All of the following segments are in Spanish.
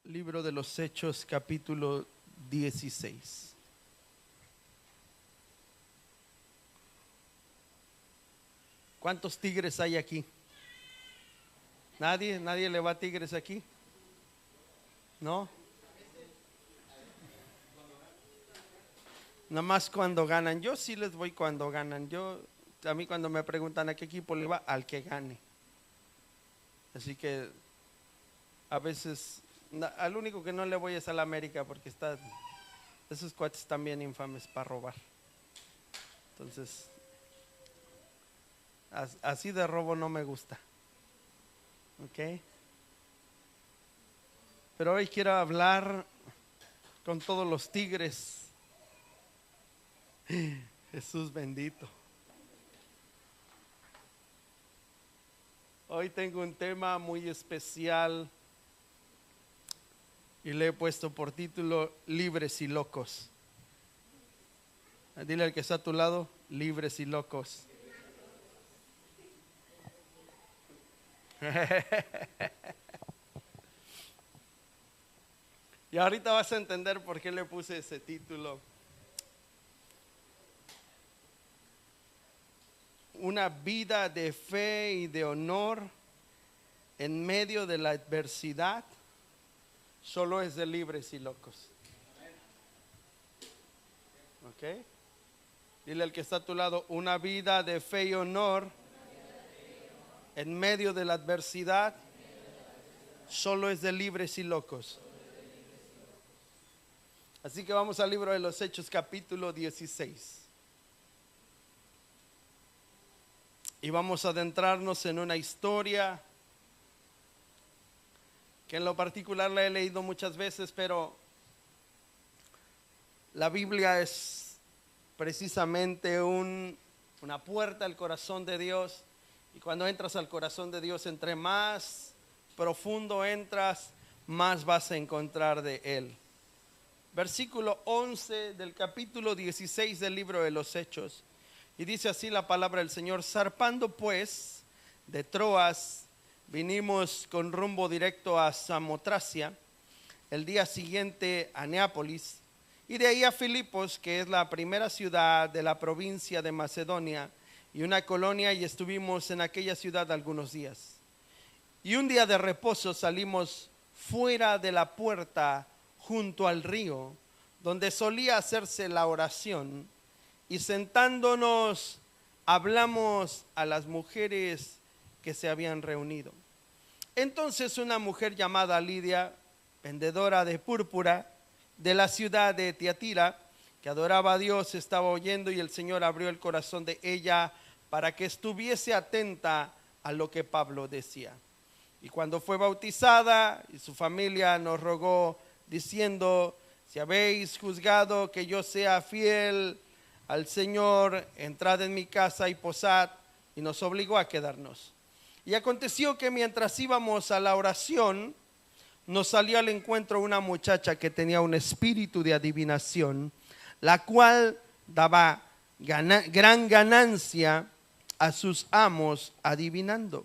Libro de los Hechos, capítulo 16. ¿Cuántos tigres hay aquí? ¿Nadie le va a tigres aquí? ¿No? Nada más cuando ganan. Yo sí les voy cuando ganan. A mí cuando me preguntan a qué equipo le va, al que gane. Así que a veces al único que no le voy es al América, porque esos cuates están bien infames para robar. Entonces, así de robo no me gusta. ¿Ok? Pero hoy quiero hablar con todos los tigres. Jesús bendito. Hoy tengo un tema muy especial y le he puesto por título Libres y Locos. Dile al que está a tu lado, libres y locos. Y ahorita vas a entender por qué le puse ese título. Una vida de fe y de honor en medio de la adversidad solo es de libres y locos. ¿Ok? Dile al que está a tu lado, una vida de fe y honor en medio de la adversidad solo es de libres y locos. Así que vamos al libro de los Hechos, capítulo 16. Y vamos a adentrarnos en una historia que en lo particular la he leído muchas veces, pero la Biblia es precisamente una puerta al corazón de Dios. Y cuando entras al corazón de Dios, entre más profundo entras, más vas a encontrar de Él. Versículo 11 del capítulo 16 del libro de los Hechos. Y dice así la palabra del Señor: zarpando pues de Troas, vinimos con rumbo directo a Samotracia, el día siguiente a Neápolis, y de ahí a Filipos, que es la primera ciudad de la provincia de Macedonia y una colonia, y estuvimos en aquella ciudad algunos días. Y un día de reposo salimos fuera de la puerta junto al río, donde solía hacerse la oración, y sentándonos hablamos a las mujeres que se habían reunido. Entonces una mujer llamada Lidia, vendedora de púrpura de la ciudad de Tiatira, que adoraba a Dios, estaba oyendo, y el Señor abrió el corazón de ella para que estuviese atenta a lo que Pablo decía. Y cuando fue bautizada, y su familia nos rogó diciendo: si habéis juzgado que yo sea fiel al Señor, entrad en mi casa y posad. Y nos obligó a quedarnos. Y aconteció que mientras íbamos a la oración, nos salió al encuentro una muchacha que tenía un espíritu de adivinación, la cual daba gran ganancia a sus amos adivinando.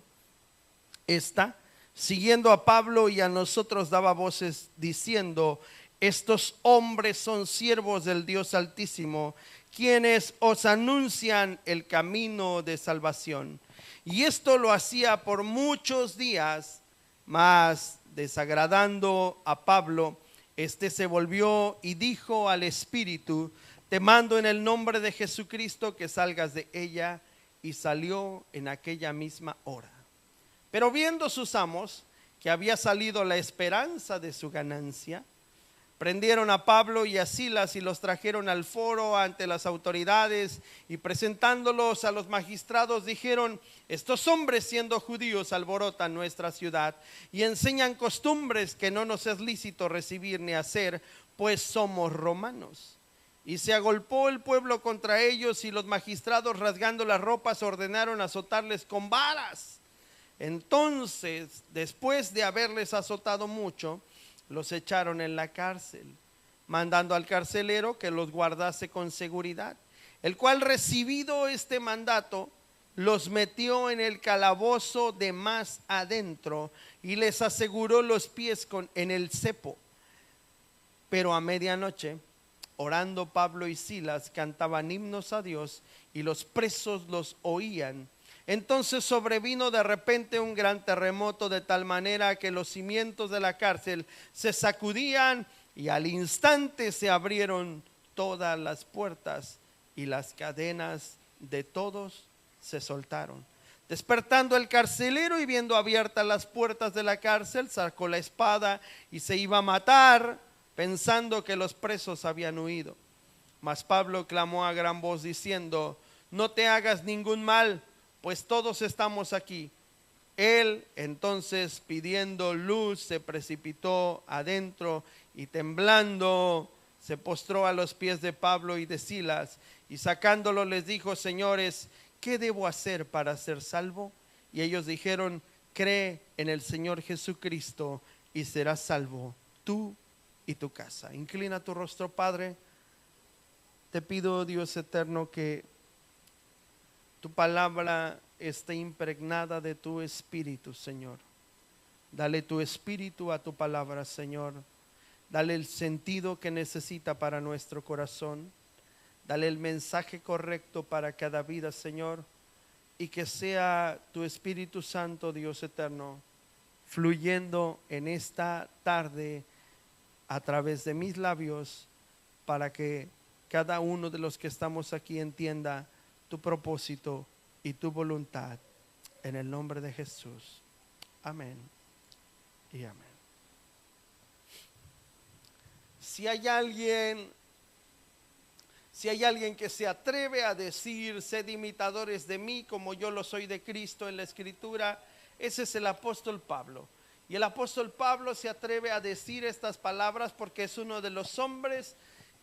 Esta, siguiendo a Pablo y a nosotros, daba voces diciendo: estos hombres son siervos del Dios Altísimo, quienes os anuncian el camino de salvación. Y esto lo hacía por muchos días, mas desagradando a Pablo, este se volvió y dijo al espíritu: te mando en el nombre de Jesucristo que salgas de ella. Y salió en aquella misma hora. Pero viendo sus amos que había salido la esperanza de su ganancia, prendieron a Pablo y a Silas y los trajeron al foro ante las autoridades, y presentándolos a los magistrados dijeron: estos hombres, siendo judíos, alborotan nuestra ciudad y enseñan costumbres que no nos es lícito recibir ni hacer, pues somos romanos. Y se agolpó el pueblo contra ellos, y los magistrados, rasgando las ropas, ordenaron azotarles con varas. Entonces, después de haberles azotado mucho, los echaron en la cárcel, mandando al carcelero que los guardase con seguridad, el cual, recibido este mandato, los metió en el calabozo de más adentro y les aseguró los pies en el cepo. Pero a medianoche, orando Pablo y Silas, cantaban himnos a Dios y los presos los oían. Entonces sobrevino de repente un gran terremoto, de tal manera que los cimientos de la cárcel se sacudían y al instante se abrieron todas las puertas y las cadenas de todos se soltaron. Despertando el carcelero y viendo abiertas las puertas de la cárcel, sacó la espada y se iba a matar, pensando que los presos habían huido. Mas Pablo clamó a gran voz diciendo: no te hagas ningún mal, pues todos estamos aquí. Él entonces, pidiendo luz, se precipitó adentro y temblando se postró a los pies de Pablo y de Silas, y sacándolo les dijo: señores, ¿qué debo hacer para ser salvo? Y ellos dijeron: cree en el Señor Jesucristo y serás salvo tú y tu casa. Inclina tu rostro, Padre. Te pido, Dios eterno, que tu palabra esté impregnada de tu espíritu, Señor. Dale tu espíritu a tu palabra, Señor. Dale el sentido que necesita para nuestro corazón. Dale el mensaje correcto para cada vida, Señor. Y que sea tu Espíritu Santo, Dios eterno, fluyendo en esta tarde a través de mis labios, para que cada uno de los que estamos aquí entienda tu propósito y tu voluntad, en el nombre de Jesús. Amén y amén. Si hay alguien que se atreve a decir: sed imitadores de mí como yo lo soy de Cristo en la Escritura, ese es el apóstol Pablo. Y el apóstol Pablo se atreve a decir estas palabras porque es uno de los hombres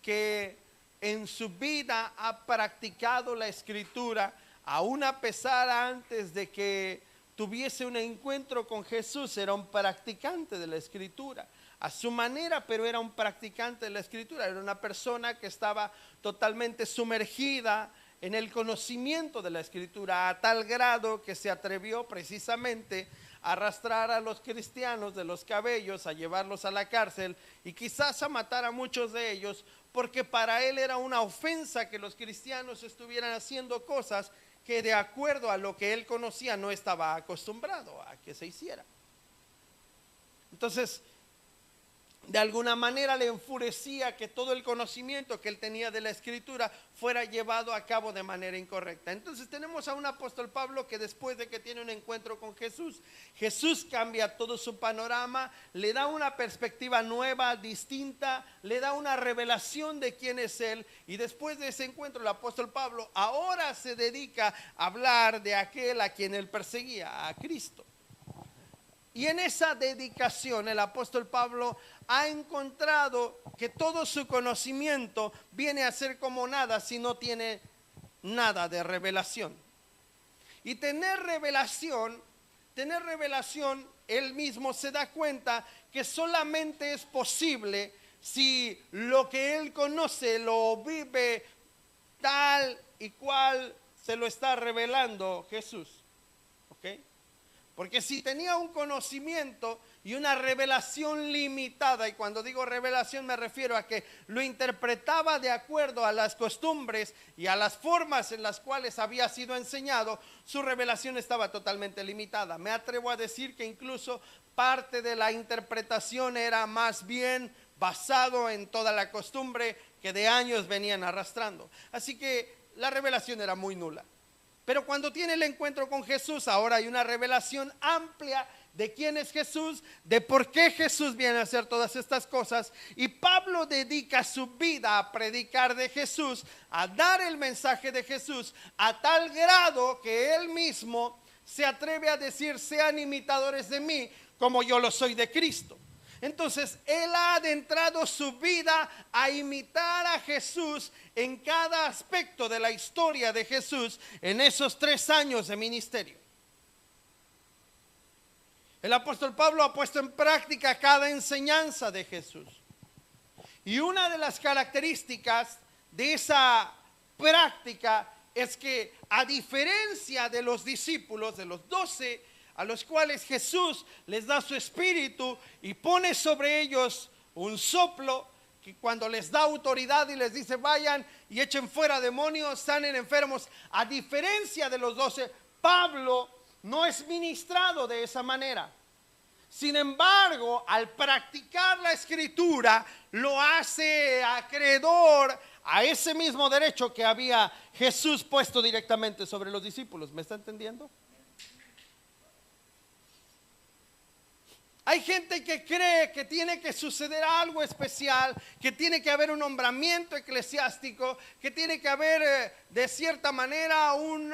que en su vida ha practicado la Escritura, aún a pesar antes de que tuviese un encuentro con Jesús. Era un practicante de la Escritura a su manera, pero era un practicante de la Escritura. Era una persona que estaba totalmente sumergida en el conocimiento de la Escritura, a tal grado que se atrevió precisamente a arrastrar a los cristianos de los cabellos, a llevarlos a la cárcel y quizás a matar a muchos de ellos, porque para él era una ofensa que los cristianos estuvieran haciendo cosas que, de acuerdo a lo que él conocía, no estaba acostumbrado a que se hiciera. Entonces, de alguna manera le enfurecía que todo el conocimiento que él tenía de la Escritura fuera llevado a cabo de manera incorrecta. Entonces tenemos a un apóstol Pablo que, después de que tiene un encuentro con Jesús, Jesús cambia todo su panorama, le da una perspectiva nueva, distinta, le da una revelación de quién es él. Y después de ese encuentro, el apóstol Pablo ahora se dedica a hablar de aquel a quien él perseguía, a Cristo. Y en esa dedicación el apóstol Pablo ha encontrado que todo su conocimiento viene a ser como nada si no tiene nada de revelación. Y tener revelación, él mismo se da cuenta que solamente es posible si lo que él conoce lo vive tal y cual se lo está revelando Jesús. ¿Ok? Porque si tenía un conocimiento y una revelación limitada, y cuando digo revelación me refiero a que lo interpretaba de acuerdo a las costumbres y a las formas en las cuales había sido enseñado, su revelación estaba totalmente limitada. Me atrevo a decir que incluso parte de la interpretación era más bien basado en toda la costumbre que de años venían arrastrando. Así que la revelación era muy nula. Pero cuando tiene el encuentro con Jesús, ahora hay una revelación amplia de quién es Jesús, de por qué Jesús viene a hacer todas estas cosas. Y Pablo dedica su vida a predicar de Jesús, a dar el mensaje de Jesús, a tal grado que él mismo se atreve a decir: sean imitadores de mí como yo lo soy de Cristo. Entonces él ha adentrado su vida a imitar a Jesús en cada aspecto de la historia de Jesús en esos 3 años de ministerio. El apóstol Pablo ha puesto en práctica cada enseñanza de Jesús. Y una de las características de esa práctica es que a diferencia de los discípulos, de los 12, a los cuales Jesús les da su espíritu y pone sobre ellos un soplo, que cuando les da autoridad y les dice vayan y echen fuera demonios, sanen enfermos, a diferencia de los 12, Pablo no es ministrado de esa manera. Sin embargo, al practicar la escritura, lo hace acreedor a ese mismo derecho que había Jesús puesto directamente sobre los discípulos. ¿Me está entendiendo? Hay gente que cree que tiene que suceder algo especial, que tiene que haber un nombramiento eclesiástico, que tiene que haber de cierta manera un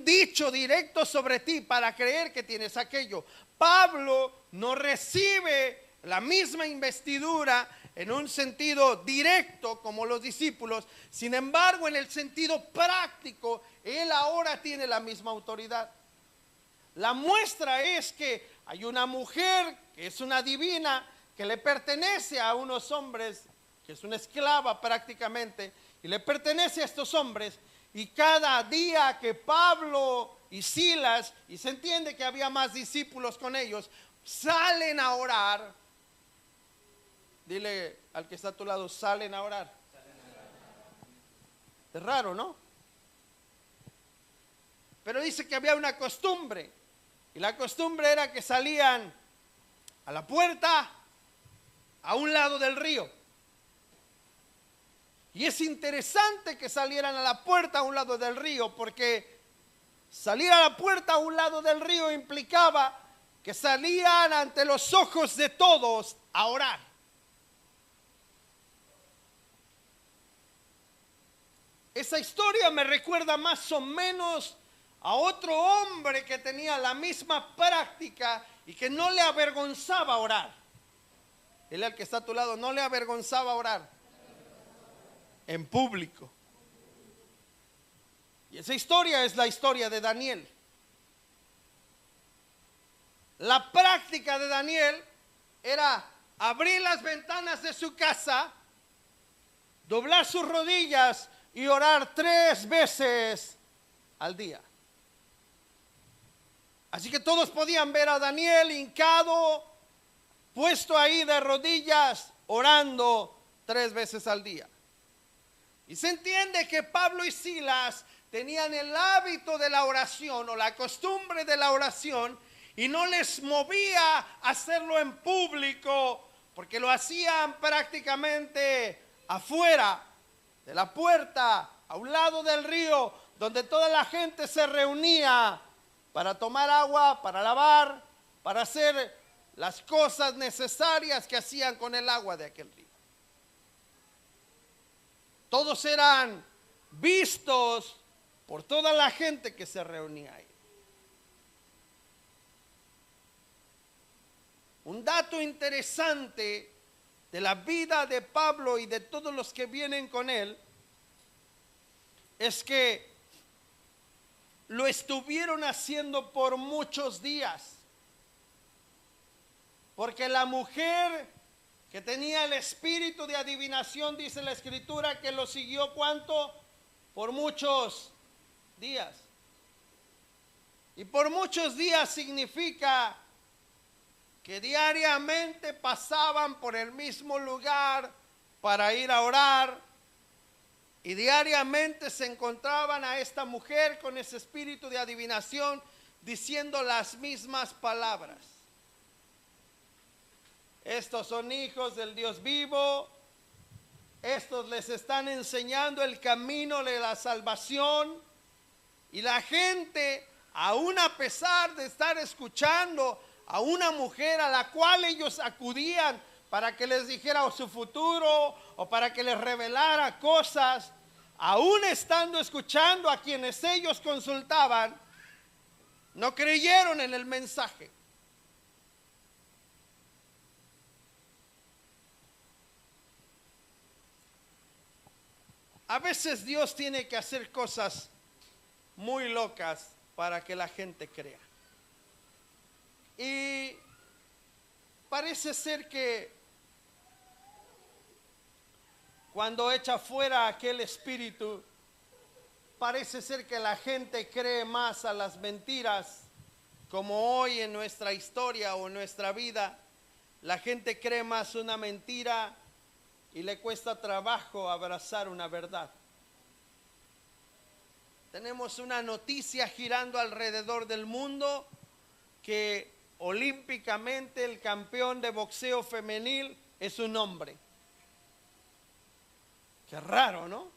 dicho directo sobre ti para creer que tienes aquello. Pablo no recibe la misma investidura en un sentido directo como los discípulos. Sin embargo, en el sentido práctico, él ahora tiene la misma autoridad. La muestra es que hay una mujer que es una divina, que le pertenece a unos hombres, que es una esclava prácticamente, y le pertenece a estos hombres. Y cada día que Pablo y Silas, y se entiende que había más discípulos con ellos, salen a orar. Dile al que está a tu lado, salen a orar. Es raro, ¿no? Pero dice que había una costumbre. Y la costumbre era que salían a la puerta a un lado del río. Y es interesante que salieran a la puerta a un lado del río, porque salir a la puerta a un lado del río implicaba que salían ante los ojos de todos a orar. Esa historia me recuerda más o menos a otro hombre que tenía la misma práctica y que no le avergonzaba orar. Él, al que está a tu lado, no le avergonzaba orar en público. Y esa historia es la historia de Daniel. La práctica de Daniel era abrir las ventanas de su casa, doblar sus rodillas y orar 3 veces al día. Así que todos podían ver a Daniel hincado, puesto ahí de rodillas, orando 3 veces al día. Y se entiende que Pablo y Silas tenían el hábito de la oración o la costumbre de la oración, y no les movía hacerlo en público, porque lo hacían prácticamente afuera de la puerta, a un lado del río, donde toda la gente se reunía para tomar agua, para lavar, para hacer las cosas necesarias que hacían con el agua de aquel río. Todos eran vistos por toda la gente que se reunía ahí. Un dato interesante de la vida de Pablo y de todos los que vienen con él es que lo estuvieron haciendo por muchos días, porque la mujer que tenía el espíritu de adivinación, dice la escritura, que lo siguió ¿cuánto? Por muchos días. Y por muchos días significa que diariamente pasaban por el mismo lugar para ir a orar, y diariamente se encontraban a esta mujer con ese espíritu de adivinación diciendo las mismas palabras. Estos son hijos del Dios vivo, estos les están enseñando el camino de la salvación, y la gente, aún a pesar de estar escuchando a una mujer a la cual ellos acudían para que les dijera su futuro o para que les revelara cosas, aún estando escuchando a quienes ellos consultaban, no creyeron en el mensaje. A veces Dios tiene que hacer cosas muy locas para que la gente crea. Y parece ser que cuando echa fuera aquel espíritu, parece ser que la gente cree más a las mentiras, como hoy en nuestra historia o en nuestra vida. La gente cree más una mentira y le cuesta trabajo abrazar una verdad. Tenemos una noticia girando alrededor del mundo que olímpicamente el campeón de boxeo femenil es un hombre. Qué raro, ¿no?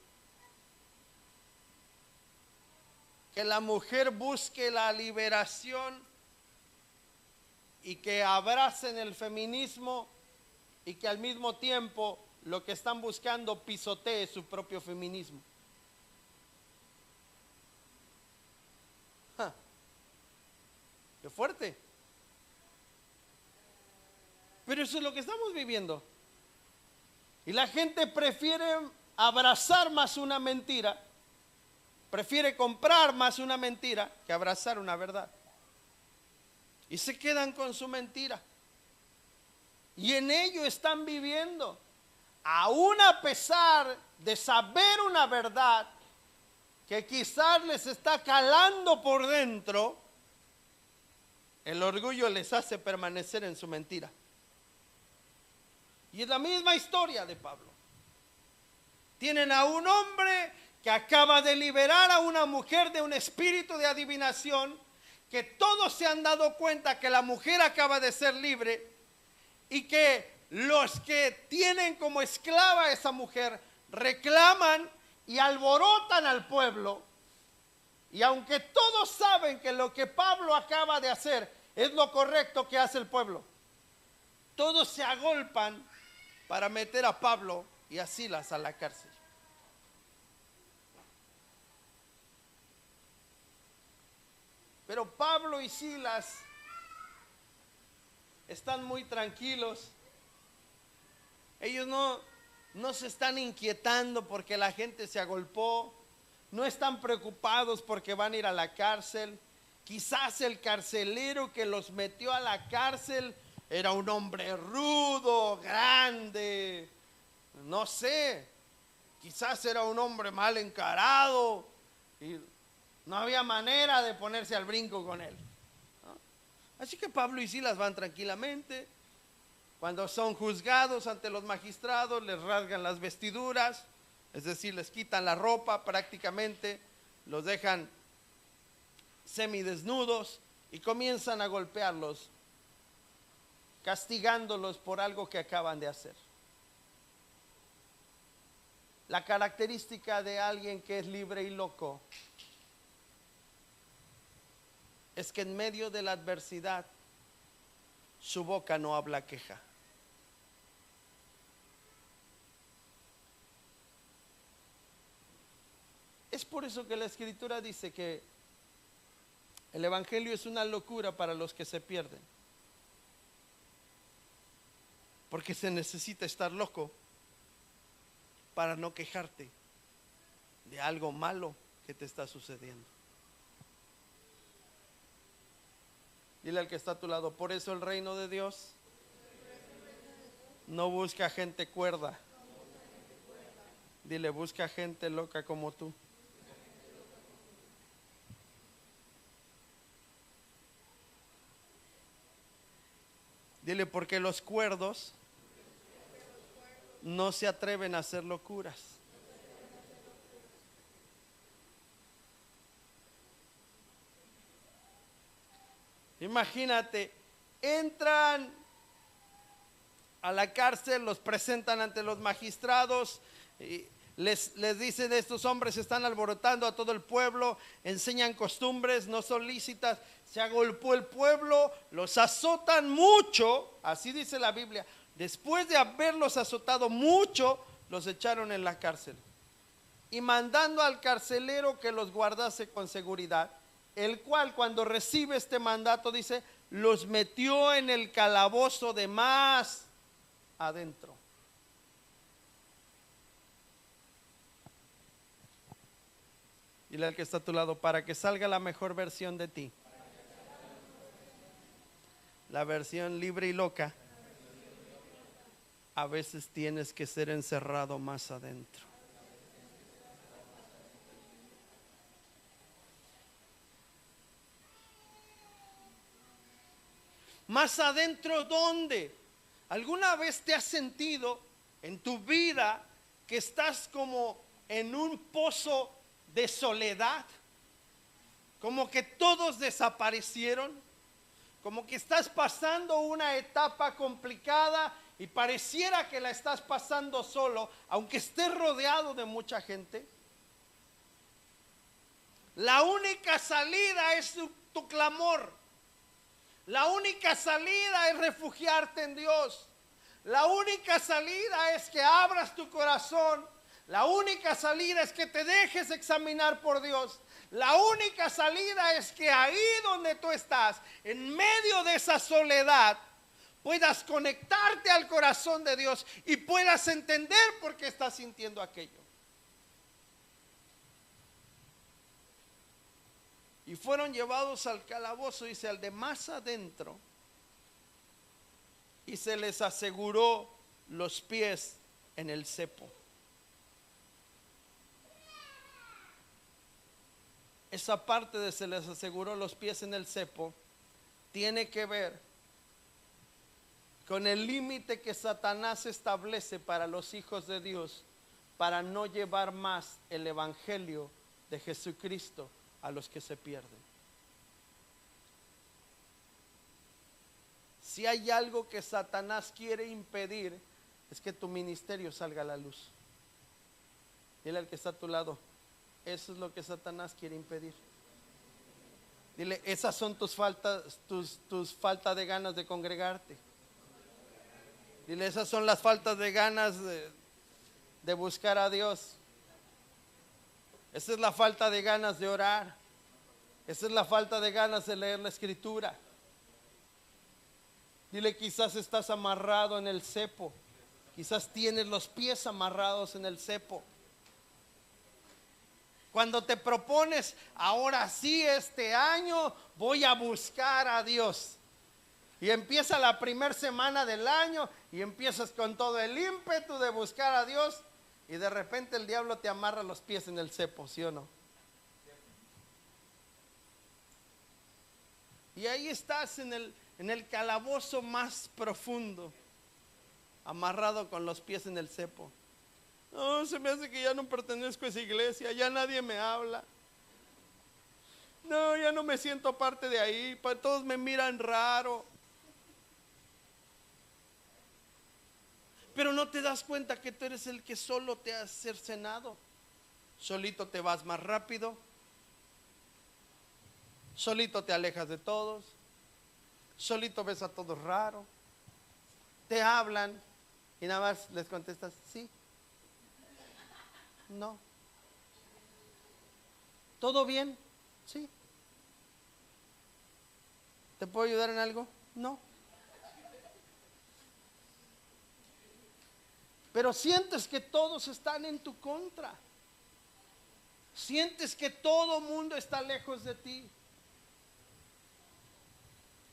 Que la mujer busque la liberación y que abracen el feminismo y que al mismo tiempo lo que están buscando pisotee su propio feminismo. Qué fuerte. Pero eso es lo que estamos viviendo. Y la gente prefiere abrazar más una mentira, prefiere comprar más una mentira que abrazar una verdad. Y se quedan con su mentira. Y en ello están viviendo. Aún a pesar de saber una verdad que quizás les está calando por dentro, el orgullo les hace permanecer en su mentira. Y es la misma historia de Pablo. Tienen a un hombre que acaba de liberar a una mujer de un espíritu de adivinación, que todos se han dado cuenta que la mujer acaba de ser libre y que los que tienen como esclava a esa mujer reclaman y alborotan al pueblo. Y aunque todos saben que lo que Pablo acaba de hacer es lo correcto que hace el pueblo, todos se agolpan para meter a Pablo y a Silas a la cárcel. Pero Pablo y Silas están muy tranquilos. Ellos no se están inquietando porque la gente se agolpó. No están preocupados porque van a ir a la cárcel. Quizás el carcelero que los metió a la cárcel era un hombre rudo, grande, no sé, quizás era un hombre mal encarado y no había manera de ponerse al brinco con él, ¿no? Así que Pablo y Silas van tranquilamente. Cuando son juzgados ante los magistrados, les rasgan las vestiduras, es decir, les quitan la ropa prácticamente, los dejan semidesnudos y comienzan a golpearlos, castigándolos por algo que acaban de hacer. La característica de alguien que es libre y loco es que en medio de la adversidad su boca no habla queja. Es por eso que la Escritura dice que el Evangelio es una locura para los que se pierden. Porque se necesita estar loco para no quejarte de algo malo que te está sucediendo. Dile al que está a tu lado, por eso el reino de Dios no busca gente cuerda. Dile, busca gente loca como tú. Dile, porque los cuerdos no se atreven a hacer locuras. Imagínate, entran a la cárcel, los presentan ante los magistrados, y les dicen, estos hombres están alborotando a todo el pueblo, enseñan costumbres no son lícitas, se agolpó el pueblo, los azotan mucho, así dice la Biblia. Después de haberlos azotado mucho, los echaron en la cárcel. Y mandando al carcelero que los guardase con seguridad, el cual cuando recibe este mandato dice, los metió en el calabozo de más adentro. Dile al que está a tu lado, para que salga la mejor versión de ti, la versión libre y loca, a veces tienes que ser encerrado más adentro. Más adentro, ¿dónde? ¿Alguna vez te has sentido en tu vida que estás como en un pozo de soledad? Como que todos desaparecieron, como que estás pasando una etapa complicada y pareciera que la estás pasando solo, aunque estés rodeado de mucha gente. La única salida es tu clamor. La única salida es refugiarte en Dios. La única salida es que abras tu corazón. La única salida es que te dejes examinar por Dios. La única salida es que ahí donde tú estás, en medio de esa soledad, puedas conectarte al corazón de Dios y puedas entender por qué estás sintiendo aquello. Y fueron llevados al calabozo, dice, al de más adentro, y se les aseguró los pies en el cepo. Esa parte de se les aseguró los pies en el cepo tiene que ver con el límite que Satanás establece para los hijos de Dios para no llevar más el evangelio de Jesucristo a los que se pierden. Si hay algo que Satanás quiere impedir, es que tu ministerio salga a la luz. Dile al que está a tu lado, eso es lo que Satanás quiere impedir. Dile, esas son tus faltas, tus falta de ganas de congregarte. Dile, esas son las faltas de ganas de buscar a Dios. Esa es la falta de ganas de orar. Esa es la falta de ganas de leer la escritura. Dile, quizás estás amarrado en el cepo. Quizás tienes los pies amarrados en el cepo. Cuando te propones, ahora sí, este año voy a buscar a Dios. Y empieza la primera semana del año y empiezas con todo el ímpetu de buscar a Dios. Y de repente el diablo te amarra los pies en el cepo, ¿sí o no? Y ahí estás en el calabozo más profundo, amarrado con los pies en el cepo. No, se me hace que ya no pertenezco a esa iglesia, ya nadie me habla. No, ya no me siento parte de ahí, todos me miran raro. Pero no te das cuenta que tú eres el que solo te has cercenado. Solito te vas más rápido. Solito te alejas de todos. Solito ves a todos raro. Te hablan y nada más les contestas sí. No. ¿Todo bien? Sí. ¿Te puedo ayudar en algo? No. Pero sientes que todos están en tu contra. Sientes que todo mundo está lejos de ti.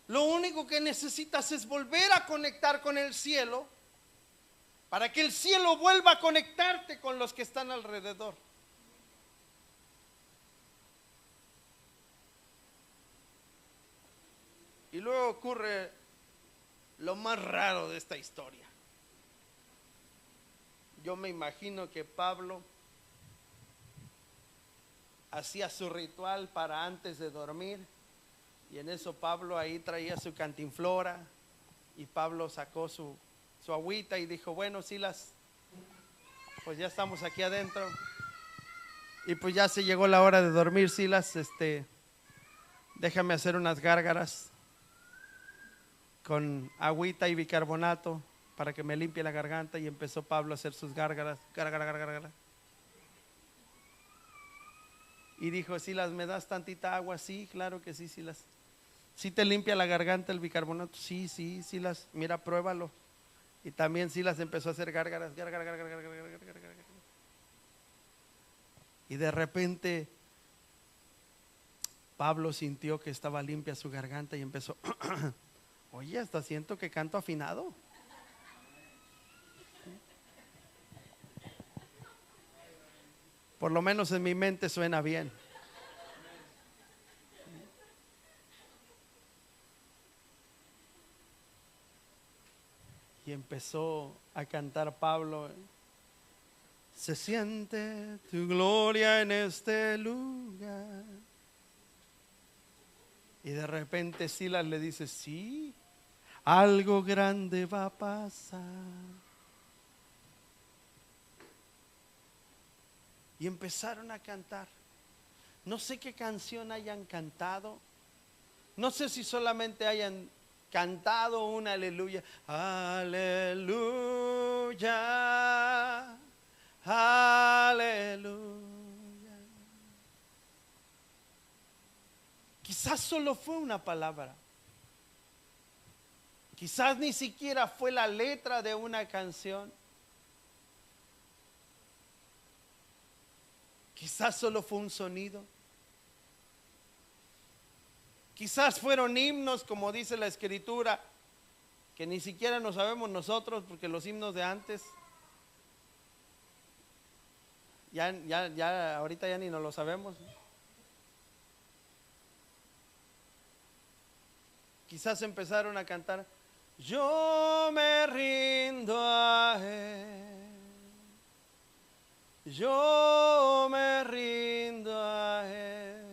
Lo único que necesitas es volver a conectar con el cielo para que el cielo vuelva a conectarte con los que están alrededor. Y luego ocurre lo más raro de esta historia. Yo me imagino que Pablo hacía su ritual para antes de dormir. Y en eso Pablo ahí traía su cantinflora. Y Pablo sacó su agüita y dijo, bueno, Silas, pues ya estamos aquí adentro. Y pues ya se llegó la hora de dormir, Silas. Déjame hacer unas gárgaras con agüita y bicarbonato para que me limpie la garganta. Y empezó Pablo a hacer sus gárgaras, gárgara. Y dijo, Silas, ¿me das tantita agua? Sí, claro que sí, Silas. ¿Sí te limpia la garganta el bicarbonato? Sí, Silas, mira, pruébalo. Y también Silas empezó a hacer gárgaras. Y de repente Pablo sintió que estaba limpia su garganta y empezó, oye, hasta siento que canto afinado. Por lo menos en mi mente suena bien. empezó a cantar Pablo. Se siente tu gloria en este lugar. Y de repente Silas le dice, sí, algo grande va a pasar. Y empezaron a cantar. No sé qué canción hayan cantado. No sé si solamente hayan cantado un aleluya. Aleluya. Aleluya. Quizás solo fue una palabra. Quizás ni siquiera fue la letra de una canción. Quizás solo fue un sonido. Quizás fueron himnos, como dice la Escritura, que ni siquiera nos sabemos nosotros, porque los himnos de antes, ahorita ya ni nos lo sabemos. Quizás empezaron a cantar, yo me rindo a Él, yo me rindo a Él,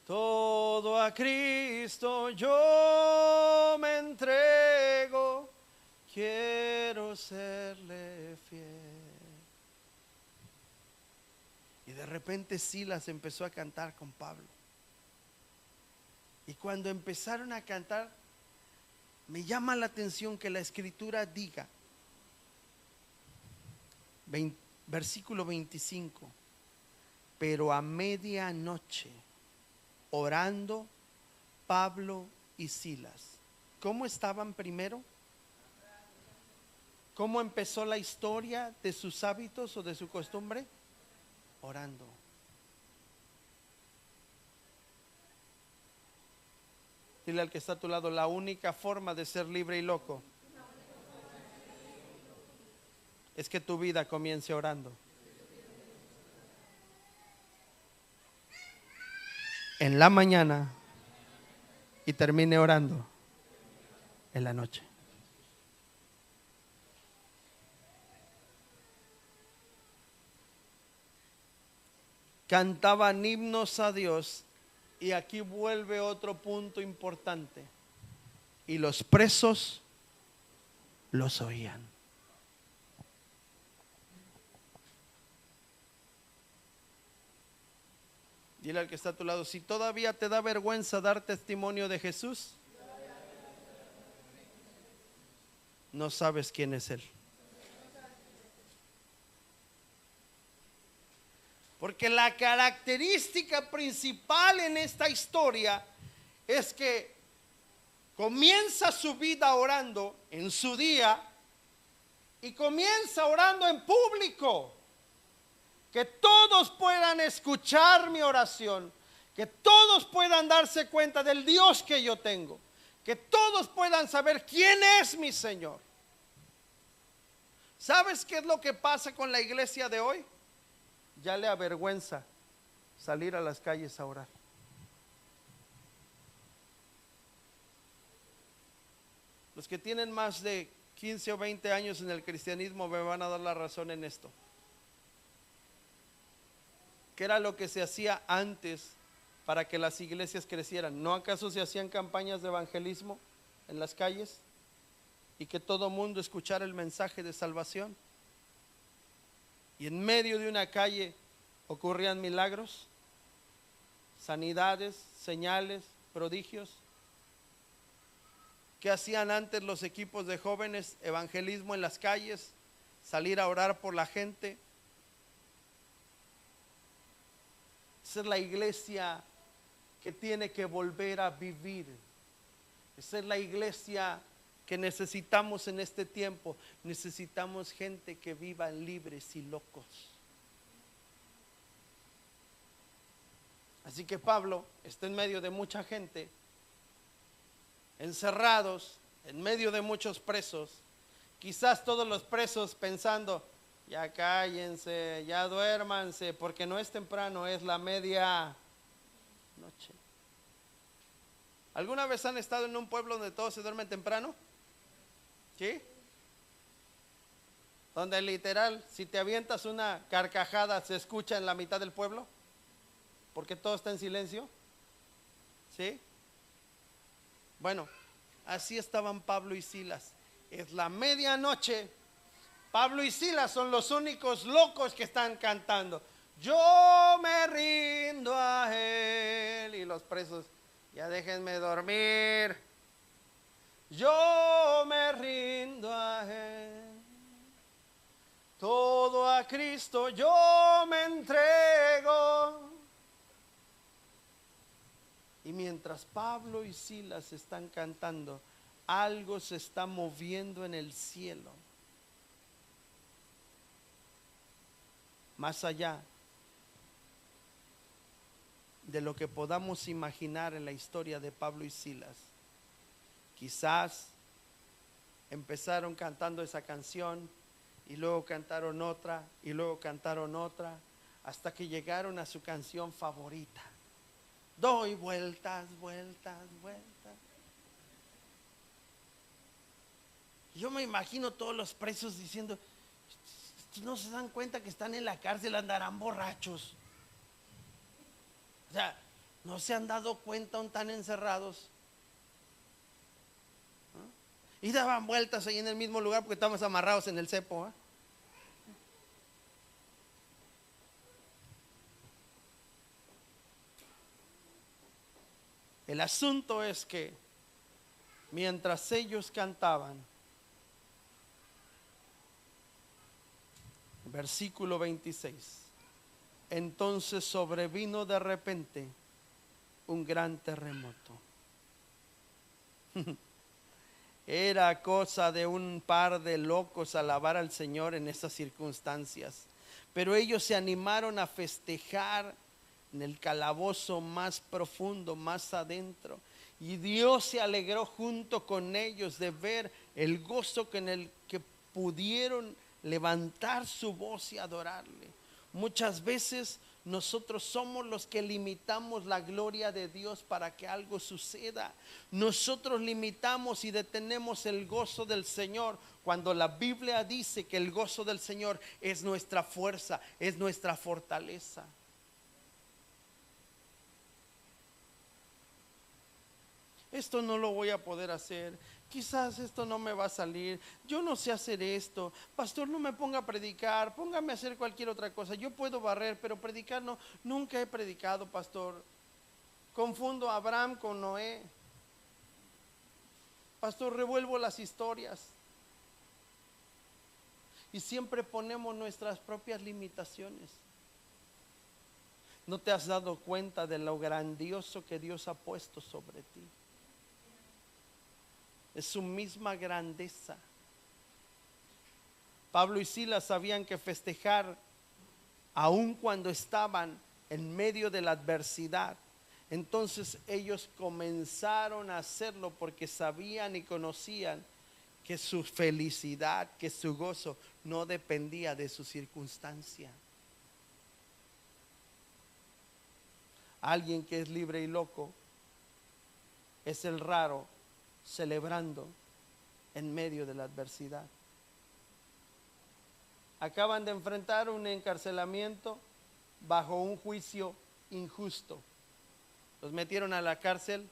todo a Cristo yo me entrego, quiero serle fiel. Y de repente Silas empezó a cantar con Pablo. Y cuando empezaron a cantar, me llama la atención que la Escritura diga, versículo 25, pero a medianoche, orando Pablo y Silas. ¿Cómo estaban primero? ¿Cómo empezó la historia de sus hábitos o de su costumbre? Orando. Dile al que está a tu lado, la única forma de ser libre y loco es que tu vida comience orando. En la mañana y termine orando en la noche. Cantaban himnos a Dios. Y aquí vuelve otro punto importante. Y los presos los oían. Dile al que está a tu lado, si todavía te da vergüenza dar testimonio de Jesús, no sabes quién es Él. Porque la característica principal en esta historia es que comienza su vida orando en su día y comienza orando en público. Que todos puedan escuchar mi oración, que todos puedan darse cuenta del Dios que yo tengo, que todos puedan saber quién es mi Señor. ¿Sabes qué es lo que pasa con la iglesia de hoy? Ya le avergüenza salir a las calles a orar. Los que tienen más de 15 o 20 años en el cristianismo me van a dar la razón en esto. ¿Qué era lo que se hacía antes para que las iglesias crecieran? ¿No acaso se hacían campañas de evangelismo en las calles y que todo mundo escuchara el mensaje de salvación? Y en medio de una calle ocurrían milagros, sanidades, señales, prodigios. ¿Qué hacían antes los equipos de jóvenes? Evangelismo en las calles, salir a orar por la gente. Esa es la iglesia que tiene que volver a vivir. Esa es la iglesia que necesitamos en este tiempo. Necesitamos gente que viva libres y locos. Así que Pablo está en medio de mucha gente, encerrados, en medio de muchos presos. Quizás todos los presos pensando, ya cállense, ya duérmanse, porque no es temprano, es la medianoche. ¿Alguna vez han estado en un pueblo donde todos se duermen temprano? ¿Sí? Donde literal, si te avientas una carcajada, se escucha en la mitad del pueblo, porque todo está en silencio. ¿Sí? Bueno, así estaban Pablo y Silas. Es la medianoche. Pablo y Silas son los únicos locos que están cantando. Yo me rindo a él. Y los presos, ya déjenme dormir. Yo me rindo a él. Todo a Cristo yo me entrego. Y mientras Pablo y Silas están cantando, algo se está moviendo en el cielo. Más allá de lo que podamos imaginar en la historia de Pablo y Silas. Quizás empezaron cantando esa canción y luego cantaron otra y luego cantaron otra hasta que llegaron a su canción favorita. Doy vueltas, vueltas, vueltas. Yo me imagino todos los presos diciendo, no se dan cuenta que están en la cárcel, andarán borrachos. O sea, no se han dado cuenta, aún están encerrados. ¿No? Y daban vueltas ahí en el mismo lugar porque estamos amarrados en el cepo. El asunto es que mientras ellos cantaban, versículo 26, entonces sobrevino de repente un gran terremoto. Era cosa de un par de locos alabar al Señor en esas circunstancias, pero ellos se animaron a festejar en el calabozo más profundo, más adentro, y Dios se alegró junto con ellos de ver el gozo en el que pudieron levantar su voz y adorarle. Muchas veces nosotros somos los que limitamos la gloria de Dios para que algo suceda. Nosotros limitamos y detenemos el gozo del Señor cuando la Biblia dice que el gozo del Señor es nuestra fuerza, es nuestra fortaleza. Esto no lo voy a poder hacer, quizás esto no me va a salir, yo no sé hacer esto, pastor, no me ponga a predicar, póngame a hacer cualquier otra cosa, yo puedo barrer, pero predicar no, nunca he predicado, pastor. Confundo a Abraham con Noé, pastor, revuelvo las historias. Y siempre ponemos nuestras propias limitaciones. ¿No te has dado cuenta de lo grandioso que Dios ha puesto sobre ti? Es su misma grandeza. Pablo y Silas sabían que festejar aun cuando estaban en medio de la adversidad. Entonces ellos comenzaron a hacerlo porque sabían y conocían que su felicidad, que su gozo no dependía de su circunstancia. Alguien que es libre y loco es el raro celebrando en medio de la adversidad. Acaban de enfrentar un encarcelamiento bajo un juicio injusto. Los metieron a la cárcel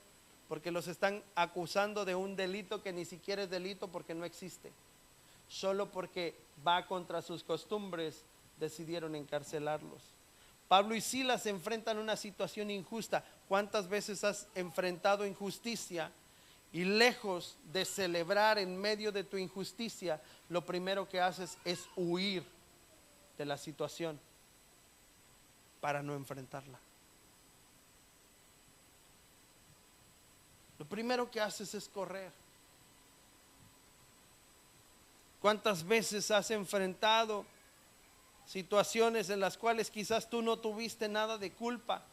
porque los están acusando de un delito que ni siquiera es delito porque no existe. Solo porque va contra sus costumbres decidieron encarcelarlos. Pablo y Silas enfrentan una situación injusta. ¿Cuántas veces has enfrentado injusticia? Y lejos de celebrar en medio de tu injusticia, lo primero que haces es huir de la situación para no enfrentarla. Lo primero que haces es correr. ¿Cuántas veces has enfrentado situaciones en las cuales quizás tú no tuviste nada de culpa?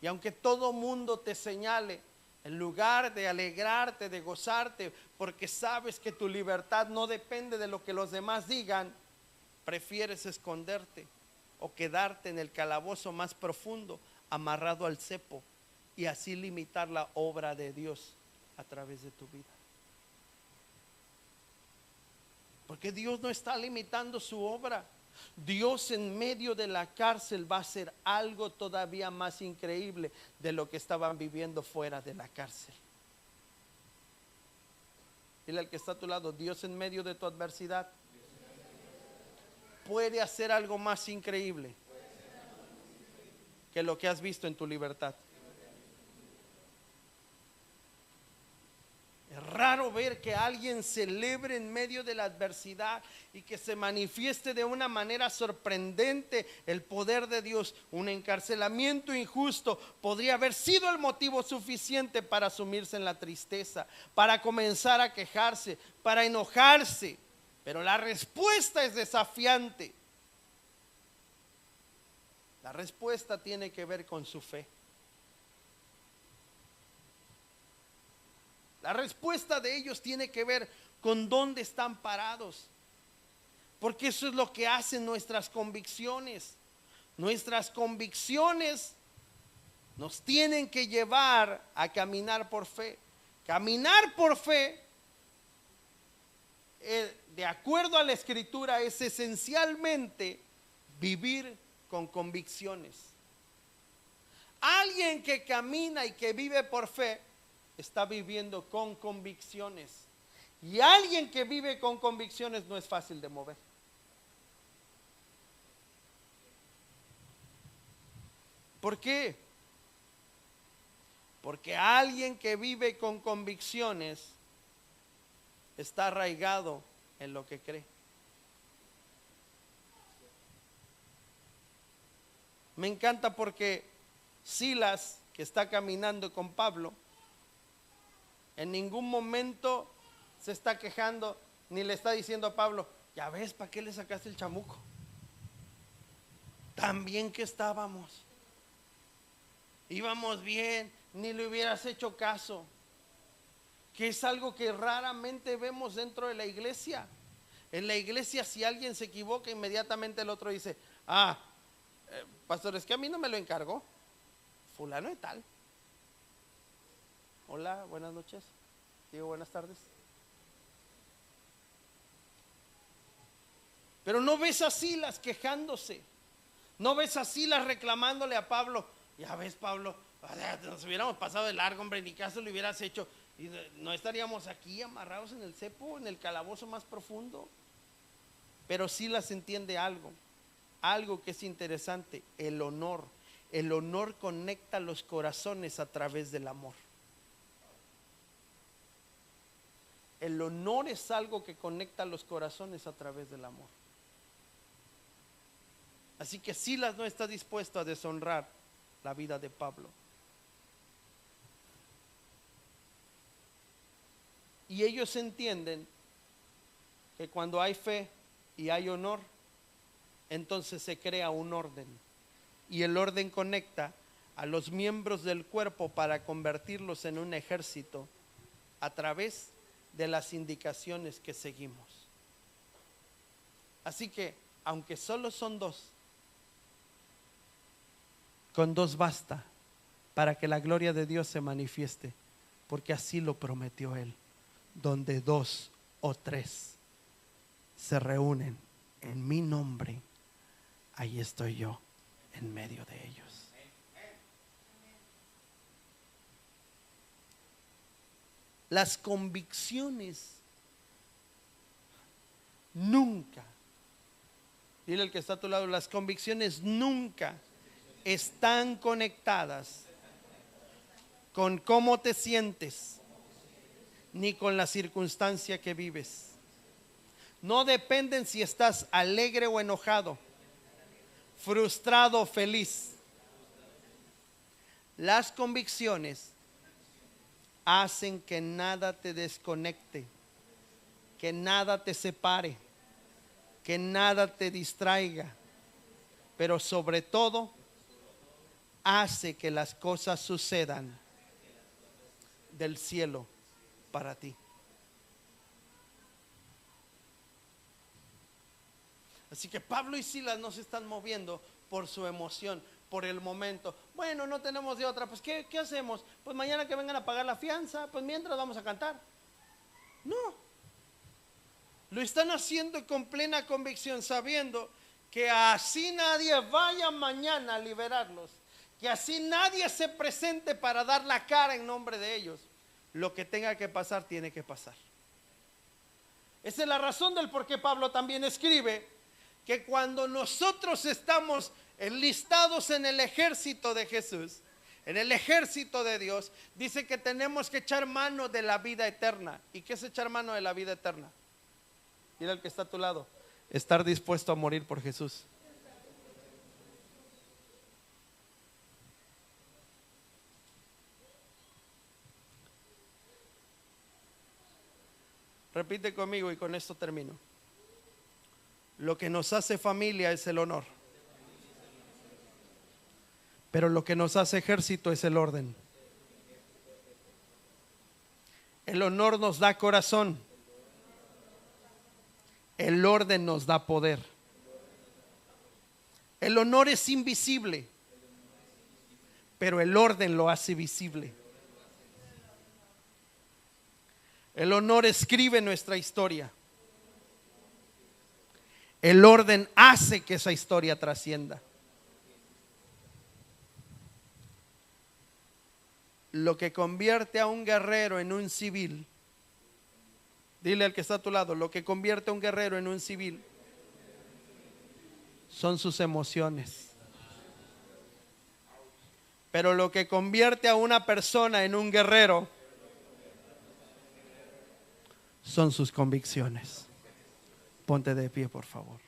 Y aunque todo mundo te señale, en lugar de alegrarte, de gozarte, porque sabes que tu libertad no depende de lo que los demás digan, prefieres esconderte o quedarte en el calabozo más profundo, amarrado al cepo, y así limitar la obra de Dios a través de tu vida. Porque Dios no está limitando su obra. Dios en medio de la cárcel va a hacer algo todavía más increíble de lo que estaban viviendo fuera de la cárcel. Dile al que está a tu lado: Dios en medio de tu adversidad puede hacer algo más increíble que lo que has visto en tu libertad. Es raro ver que alguien celebre en medio de la adversidad y que se manifieste de una manera sorprendente el poder de Dios. Un encarcelamiento injusto podría haber sido el motivo suficiente para sumirse en la tristeza, para comenzar a quejarse, para enojarse. Pero la respuesta es desafiante. La respuesta tiene que ver con su fe. La respuesta de ellos tiene que ver con dónde están parados. Porque eso es lo que hacen nuestras convicciones. Nuestras convicciones nos tienen que llevar a caminar por fe. Caminar por fe, de acuerdo a la Escritura, es esencialmente vivir con convicciones. Alguien que camina y que vive por fe está viviendo con convicciones. Y alguien que vive con convicciones no es fácil de mover. ¿Por qué? Porque alguien que vive con convicciones está arraigado en lo que cree. Me encanta porque Silas, que está caminando con Pablo, en ningún momento se está quejando ni le está diciendo a Pablo: ya ves, ¿para qué le sacaste el chamuco? Tan bien que estábamos, íbamos bien, ni le hubieras hecho caso. Que es algo que raramente vemos dentro de la iglesia. En la iglesia, si alguien se equivoca, inmediatamente el otro dice: pastor, es que a mí no me lo encargó fulano de tal. Hola, buenas noches. Digo, buenas tardes. Pero no ves a Silas quejándose. No ves a Silas reclamándole a Pablo: ya ves, Pablo, nos hubiéramos pasado de largo, hombre, ni caso le hubieras hecho, y no estaríamos aquí amarrados en el cepo, en el calabozo más profundo. Pero Silas entiende algo que es interesante: el honor. El honor conecta los corazones a través del amor. El honor es algo que conecta los corazones a través del amor. Así que Silas no está dispuesto a deshonrar la vida de Pablo. Y ellos entienden que cuando hay fe y hay honor, entonces se crea un orden. Y el orden conecta a los miembros del cuerpo para convertirlos en un ejército a través de las indicaciones que seguimos. Así que, aunque solo son dos, con dos basta para que la gloria de Dios se manifieste, porque así lo prometió Él. Donde dos o tres se reúnen en mi nombre, ahí estoy yo en medio de ellos. Las convicciones nunca, dile al que está a tu lado, las convicciones nunca están conectadas con cómo te sientes, ni con la circunstancia que vives. No dependen si estás alegre o enojado, frustrado o feliz. Las convicciones hacen que nada te desconecte, que nada te separe, que nada te distraiga, pero sobre todo hace que las cosas sucedan del cielo para ti. Así que Pablo y Silas no se están moviendo por su emoción, por el momento. Bueno, no tenemos de otra, pues ¿qué hacemos? Pues mañana que vengan a pagar la fianza, pues mientras vamos a cantar. No. Lo están haciendo con plena convicción, sabiendo que así nadie vaya mañana a liberarlos, que así nadie se presente para dar la cara en nombre de ellos. Lo que tenga que pasar, tiene que pasar. Esa es la razón del por qué Pablo también escribe que cuando nosotros estamos enlistados en el ejército de Jesús, en el ejército de Dios, dice que tenemos que echar mano de la vida eterna. ¿Y qué es echar mano de la vida eterna? Dile al que está a tu lado: estar dispuesto a morir por Jesús. Repite conmigo y con esto termino. Lo que nos hace familia es el honor, pero lo que nos hace ejército es el orden. El honor nos da corazón, el orden nos da poder. El honor es invisible, pero el orden lo hace visible. El honor escribe nuestra historia. El orden hace que esa historia trascienda. Lo que convierte a un guerrero en un civil, dile al que está a tu lado, lo que convierte a un guerrero en un civil son sus emociones. Pero lo que convierte a una persona en un guerrero son sus convicciones. Ponte de pie, por favor.